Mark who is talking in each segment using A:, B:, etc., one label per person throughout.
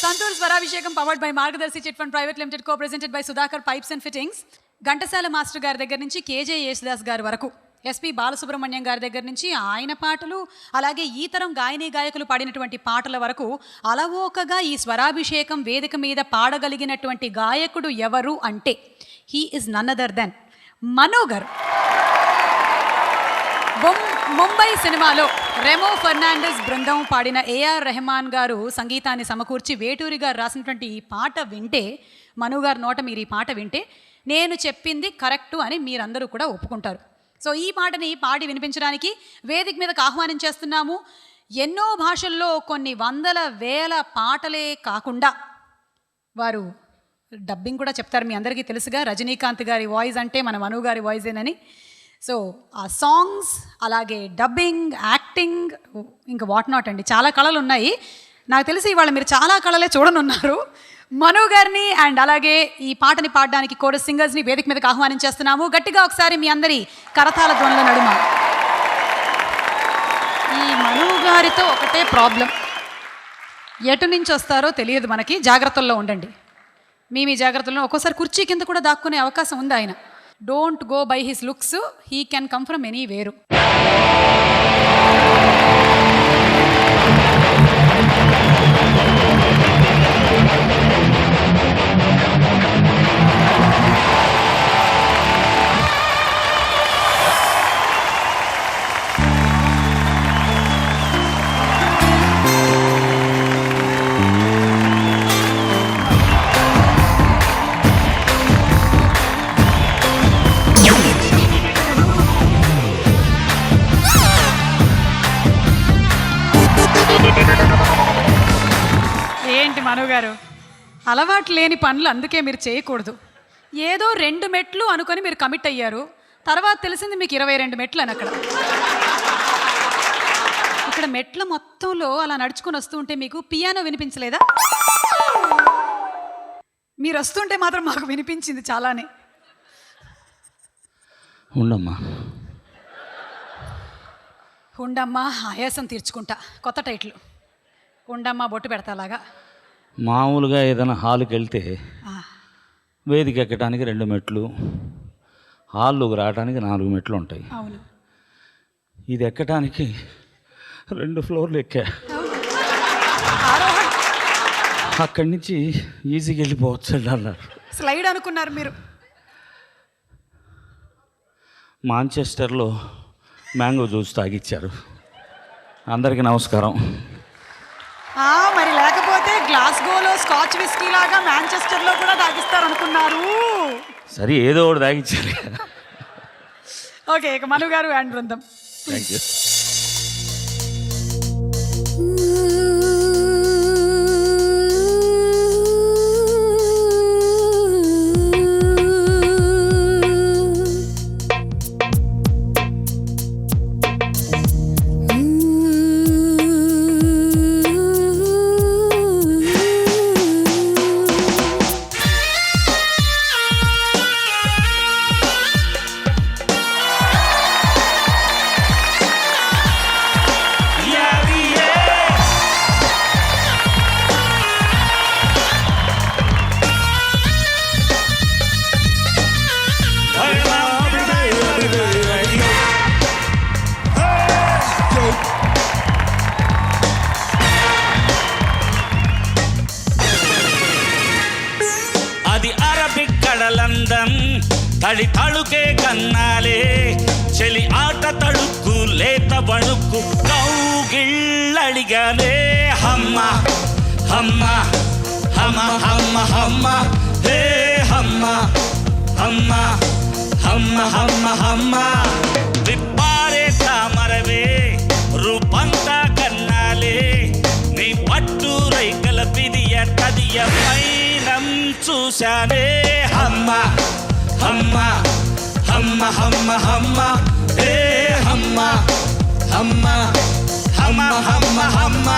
A: Santoor Swarabhishekam powered by Margadarsi chit fund private limited co presented by Sudhakar pipes and fittings. Ghantasala master గారి దగ్గర నుంచి KJ Yesudas గారి వరకు, ఎస్పి బాలసుబ్రహ్మణ్యం గారి దగ్గర నుంచి ఆయన పాటలు, అలాగే ఈ తరం గాయని గాయకులు పాడినటువంటి పాటల వరకు అలవోకగా ఈ స్వరాభిషేకం వేదిక మీద పాడగలిగినటువంటి గాయకుడు ఎవరు అంటే he is none other than Mano garu. Mumbai సినిమాలో రెమో ఫెర్నాండెస్ బృందం పాడిన ఏఆర్ రెహమాన్ గారు సంగీతాన్ని సమకూర్చి వేటూరి గారు రాసినటువంటి ఈ పాట వింటే, మను గారి నోట మీరు ఈ పాట వింటే నేను చెప్పింది కరెక్టు అని మీరందరూ కూడా ఒప్పుకుంటారు. సో ఈ పాటని పాడి వినిపించడానికి వేదిక మీదకి ఆహ్వానం చేస్తున్నాము. ఎన్నో భాషల్లో కొన్ని వందల వేల పాటలే కాకుండా వారు డబ్బింగ్ కూడా చెప్తారు. మీ అందరికీ తెలుసుగా రజనీకాంత్ గారి వాయిస్ అంటే మన మను గారి వాయిసేనని. సో ఆ సాంగ్స్, అలాగే డబ్బింగ్, యాక్టింగ్, ఇంకా వాట్ నాట్ అండి, చాలా కళలు ఉన్నాయి. నాకు తెలిసి ఇవాళ మీరు చాలా కళలే చూడనున్నారు. మను గారిని అండ్ అలాగే ఈ పాటని పాడడానికి కోరస్ సింగర్స్ని వేదిక మీదకి ఆహ్వానం చేస్తున్నాము. గట్టిగా ఒకసారి మీ అందరి కరతాళ ధ్వనుల నడుమ. ఈ మను గారితో ఒకటే ప్రాబ్లం, ఎటు నుంచి వస్తారో తెలియదు మనకి. జాగ్రత్తల్లో ఉండండి. మీ జాగ్రత్తల్లో ఒక్కోసారి కుర్చీ కింద కూడా దాక్కునే అవకాశం ఉంది ఆయన. Don't go by his looks, he can come from any వేరు. ఏంటి మను గారు, అలవాటు లేని పనులు అందుకే మీరు చేయకూడదు. ఏదో 2 మెట్లు అనుకొని మీరు కమిట్ అయ్యారు, తర్వాత తెలిసింది మీకు 22 మెట్లు అని. ఇక్కడ మెట్ల మొత్తంలో అలా నడుచుకొని వస్తూ ఉంటే మీకు పియానో వినిపించలేదా? మీరు వస్తుంటే మాత్రం మాకు వినిపించింది చాలానే. ఉండమ్మా ఆయాసం తీర్చుకుంటా, కొత్త టైటిల్ ఉండమ్మా బొట్టు పెడతాలాగా.
B: మామూలుగా ఏదైనా హాల్కి వెళ్తే వేదిక ఎక్కడానికి 2 మెట్లు, హాల్లోకి రావడానికి 4 మెట్లు ఉంటాయి.
A: అవును,
B: ఇది ఎక్కడానికి 2 ఫ్లోర్లు ఎక్కా. అక్కడి నుంచి ఈజీగా వెళ్ళిపోవచ్చు అన్నారు.
A: స్లైడ్ అనుకున్నారు మీరు.
B: మాంచెస్టర్లో మ్యాంగో జ్యూస్ తాగిచ్చారు. అందరికీ నమస్కారం.
A: మరి లేకపోతే గ్లాస్గోలో స్కాచ్ విస్కీ లాగా మాంచెస్టర్లో కూడా తాగిస్తారు అనుకున్నారు.
B: సరే ఏదో ఒకటి తాగిచ్చారు.
A: ఓకే, ఇక మను గారు అండ్ బృందం.
B: Thank you.
C: తడి తళుకే కన్నాలే చెలి ఆట తడుక్కు లేత బణుక్కు కౌగిళ్ళడిగానే. హమ్మ హమ్మ హమ్మ హమ్మ హమ్మ హే హమ్మ హమ్మ హమ్మ హమ్మ హమ్మ విప్పారే తామరవే రూపంతా కన్నాలే నీ పట్టు రైకల పిదియ తదియ పైనం చూశానే. హమ్మ హమ్మ హమ్మ హమ్మ హమ్మ హే హమ్మ హమ్మ హమ్మ హమ్మ హమ్మ.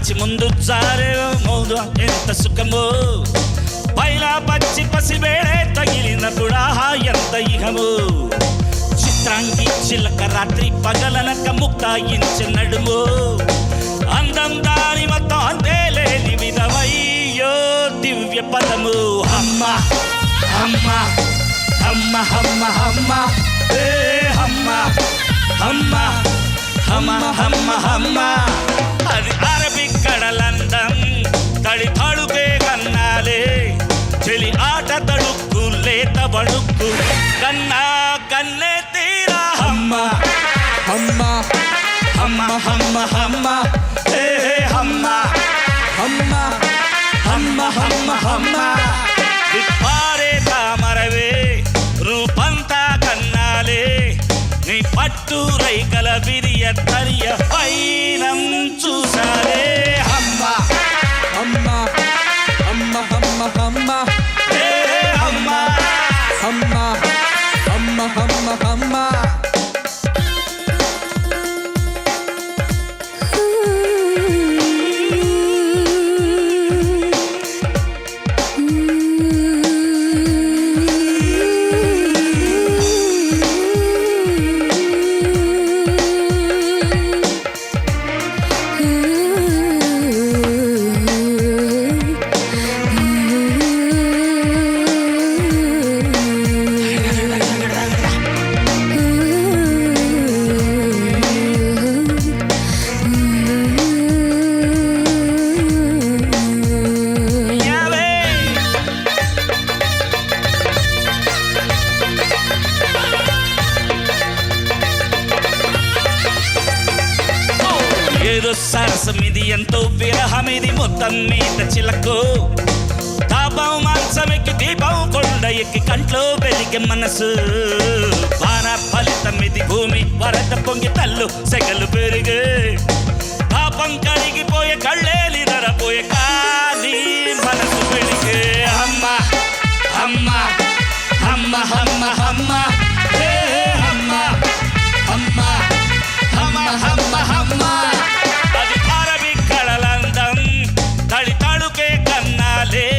C: నడిచి ముందు జారే మౌదు ఎంత సుఖము పైన పచ్చి పసివేడే తగిలినప్పుడు ఆహా ఎంత ఇహము చిత్రాంగి చిలక రాత్రి పగలనక ముక్తాయించి నడుము అందం దాని మొత్తం అంతే లేని విధమయ్యో దివ్య పదము హమ్మ హమ్మ హమ్మ హమ్మ హమ్మ హే హమ్మ హమ్మ హమ్మ హమ్మ హమ్మ అది అరబిక్ కడలందం తడి తడుకే కన్నాలే చెలి ఆట తడుక్కు లేత బడుక్కు కన్నా కన్నే తీరా హమ్మ
D: హమ్మ
C: హమ్మ హమ్మ హమ్మ హే హమ్మ
D: హమ్మ
C: హమ్మ హమ్మ హమ్మ విప్పారే తామరవే రూపంతా కన్నాలే నీ పట్టు రైకల విరియ తరియ పైనం చూసాలే హమ్మ
D: హమ్మ హమ్మ హమ్మ హమ్మ
C: హే హమ్మ
D: హమ్మ హమ్మ హమ్మ హమ్మ
C: యావే ఏదో సరసమిది ఎంతో విరహమిది మొత్తం మీద చిలకు తాపం మాంసమెక్కి దీపం కొండ ఎక్కి కంట్లో వెలిగే మనసు వాన ఫలితమిది భూమి వరద పొంగి తల్లు సెగలు పెరిగే పాపం కరిగిపోయే కళ్ళేలి నరపోయే కానీ మనసు పెరిగే అమ్మ అమ్మ అమ్మ అమ్మ అమ్మ హే అమ్మ అమ్మ అమ్మ అమ్మ అమ్మ అది అరబిక్ కళలందం తడి తడుకే కన్నాలే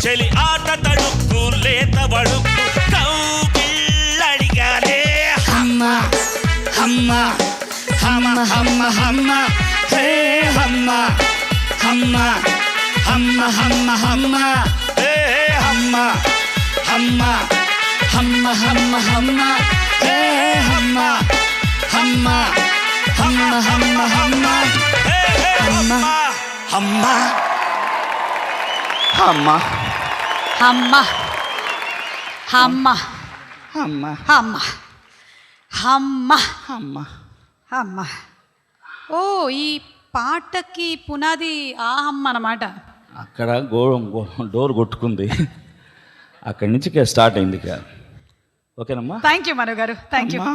C: చెలి ఆట తడుక్కు లేత బడుక్కు కౌగిళ్ళడిగాలే హమ్మ హమ్మ హమ్మ హమ్మ హమ్మ హే హమ్మ హమ్మ హమ్మ హమ్మ హమ్మ హే హమ్మ హమ్మ హమ్మ హమ్మ హమ్మ హే హమ్మ హమ్మ హమ్మ హమ్మ హమ్మ హే హమ్మ హమ్మ హమ్మ
A: హమ్మ హమ్మ
C: హమ్మ
A: హమ్మ హమ్మ
C: హమ్మ
A: అమ్మ. ఓ ఈ పాటకి పునాది ఆ అమ్మ అన్నమాట.
B: అక్కడ డోర్ కొట్టుకుంది, అక్కడి నుంచి స్టార్ట్ అయింది. ఓకేనమ్మా.
A: థ్యాంక్ యూ మను గారు, థ్యాంక్ యూ.
C: అమ్మా.